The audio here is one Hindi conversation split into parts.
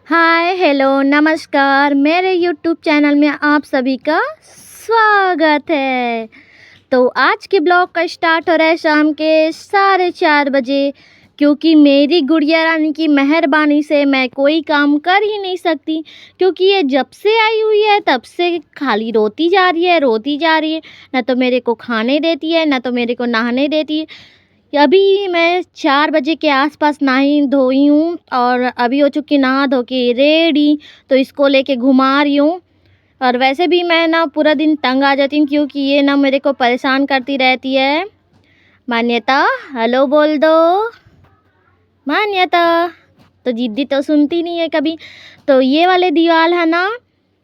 हाय हेलो नमस्कार, मेरे यूट्यूब चैनल में आप सभी का स्वागत है। तो आज के ब्लॉग का स्टार्ट हो रहा है शाम के 4:30 बजे, क्योंकि मेरी गुड़िया रानी की मेहरबानी से मैं कोई काम कर ही नहीं सकती। क्योंकि ये जब से आई हुई है तब से खाली रोती जा रही है। ना तो मेरे को खाने देती है, ना तो मेरे को नहाने देती है। अभी मैं 4 बजे के आसपास नहाई धोई हूँ और अभी हो चुकी नहा धो के रेडी। तो इसको लेके घुमा रही हूँ। और वैसे भी मैं ना पूरा दिन तंग आ जाती हूँ, क्योंकि ये ना मेरे को परेशान करती रहती है। मान्यता हेलो बोल दो। मान्यता तो जिद्दी तो सुनती नहीं है कभी। तो ये वाले दीवार है ना,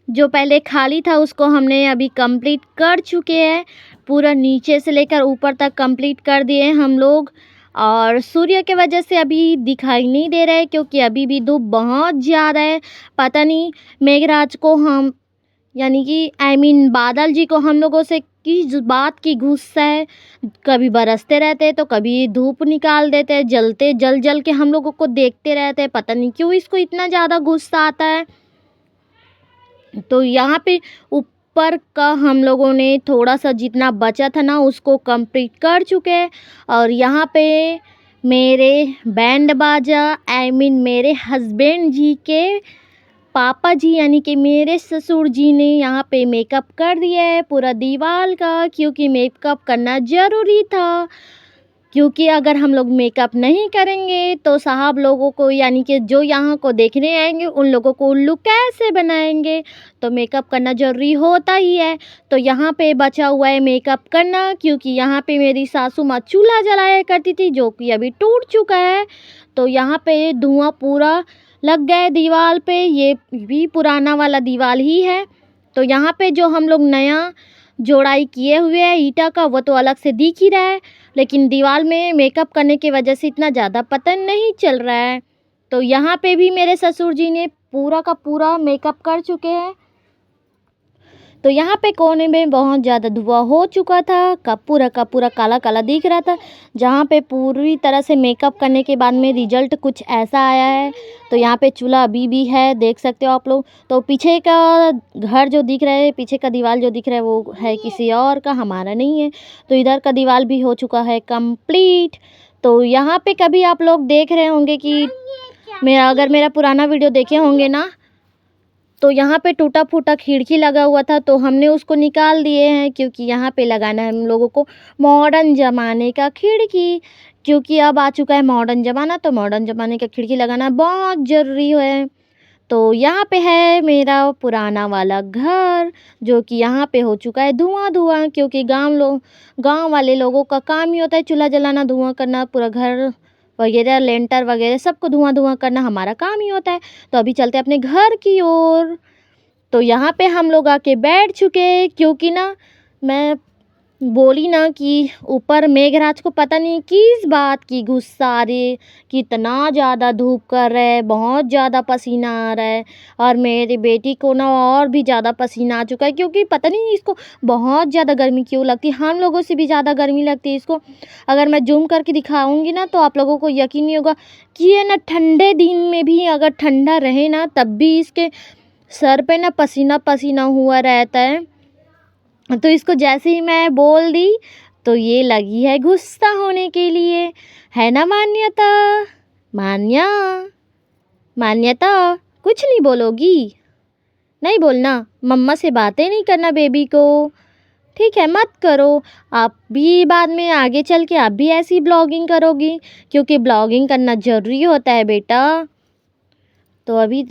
जो पहले खाली था उसको हमने अभी कंप्लीट कर चुके हैं। पूरा नीचे से लेकर ऊपर तक कंप्लीट कर दिए हैं हम लोग। और सूर्य के वजह से अभी दिखाई नहीं दे रहा है, क्योंकि अभी भी धूप बहुत ज़्यादा है। पता नहीं मेघराज को हम यानी कि बादल जी को हम लोगों से किस बात की गुस्सा है। कभी बरसते रहते हैं तो कभी धूप निकाल देते हैं, जलते जल जल के हम लोगों को देखते रहते हैं। पता नहीं क्यों इसको इतना ज़्यादा गुस्सा आता है। तो यहाँ पे ऊपर का हम लोगों ने थोड़ा सा जितना बचा था ना उसको कंप्लीट कर चुके हैं। और यहाँ पे मेरे बैंड बाजा मेरे हस्बैंड जी के पापा जी यानी कि मेरे ससुर जी ने यहाँ पे मेकअप कर दिया है पूरा दीवार का, क्योंकि मेकअप करना ज़रूरी था। क्योंकि अगर हम लोग मेकअप नहीं करेंगे तो साहब लोगों को यानी कि जो यहाँ को देखने आएंगे उन लोगों को उल्लू कैसे बनाएंगे। तो मेकअप करना ज़रूरी होता ही है। तो यहाँ पे बचा हुआ है मेकअप करना, क्योंकि यहाँ पे मेरी सासू माँ चूल्हा जलाया करती थी, जो कि अभी टूट चुका है। तो यहाँ पे धुआं पूरा लग गया है दीवार पे। ये भी पुराना वाला दीवार ही है। तो यहाँ पे जो हम लोग नया जोड़ाई किए हुए हैं ईटा का, वो तो अलग से दिख ही रहा है, लेकिन दीवार में मेकअप करने की वजह से इतना ज़्यादा पता नहीं चल रहा है। तो यहाँ पे भी मेरे ससुर जी ने पूरा का पूरा मेकअप कर चुके हैं। तो यहाँ पे कोने में बहुत ज़्यादा धुआं हो चुका था, का पूरा काला काला दिख रहा था। जहाँ पे पूरी तरह से मेकअप करने के बाद में रिजल्ट कुछ ऐसा आया है। तो यहाँ पे चूल्हा अभी भी है, देख सकते हो आप लोग। तो पीछे का घर जो दिख रहा है, पीछे का दीवार जो दिख रहा है वो है किसी और का, हमारा नहीं है। तो इधर का दीवार भी हो चुका है कंप्लीट। तो यहाँ पे कभी आप लोग देख रहे होंगे कि मेरा पुराना वीडियो देखे होंगे ना, तो यहाँ पे टूटा फूटा खिड़की लगा हुआ था, तो हमने उसको निकाल दिए हैं। क्योंकि यहाँ पे लगाना है हम लोगों को मॉडर्न ज़माने का खिड़की। क्योंकि अब आ चुका है मॉडर्न ज़माना, तो मॉडर्न ज़माने का खिड़की लगाना बहुत ज़रूरी है। तो यहाँ पे है मेरा पुराना वाला घर, जो कि यहाँ पे हो चुका है धुआं। क्योंकि गांव वाले लोगों का काम ही होता है चूल्हा जलाना, धुआं करना, पूरा घर वगैरह लेंटर वगैरह सबको धुआं करना हमारा काम ही होता है। तो अभी चलते हैं अपने घर की ओर। तो यहाँ पे हम लोग आके बैठ चुके, क्योंकि ना मैं बोली ना कि ऊपर मेघराज को पता नहीं किस बात की गुस्सा आ रही है, कितना ज़्यादा धूप कर रहा है, बहुत ज़्यादा पसीना आ रहा है। और मेरी बेटी को ना और भी ज़्यादा पसीना आ चुका है, क्योंकि पता नहीं इसको बहुत ज़्यादा गर्मी क्यों लगती है। हम लोगों से भी ज़्यादा गर्मी लगती है इसको। अगर मैं जूम करके दिखाऊंगी ना तो आप लोगों को यकीन नहीं होगा कि ये ना ठंडे दिन में भी अगर ठंडा रहे ना तब भी इसके सर पे ना पसीना पसीना हुआ रहता है। तो इसको जैसे ही मैं बोल दी तो ये लगी है गुस्सा होने के लिए, है ना मान्यता? मान्यता कुछ नहीं बोलोगी? नहीं बोलना, मम्मा से बातें नहीं करना बेबी को, ठीक है? मत करो। आप भी बाद में आगे चल के आप भी ऐसी ब्लॉगिंग करोगी, क्योंकि ब्लॉगिंग करना ज़रूरी होता है बेटा। तो अभी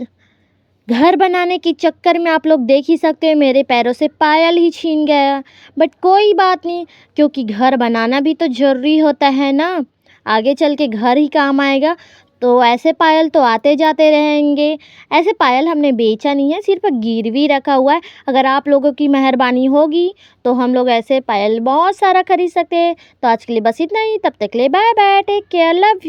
घर बनाने के चक्कर में आप लोग देख ही सकते हैं मेरे पैरों से पायल ही छीन गया। बट कोई बात नहीं, क्योंकि घर बनाना भी तो ज़रूरी होता है ना, आगे चल के घर ही काम आएगा। तो ऐसे पायल तो आते जाते रहेंगे। ऐसे पायल हमने बेचा नहीं है, सिर्फ गिरवी रखा हुआ है। अगर आप लोगों की मेहरबानी होगी तो हम लोग ऐसे पायल बहुत सारा खरीद सकते हैं। तो आज के लिए बस इतना ही, तब तक के लिए bye bye, take care, love you.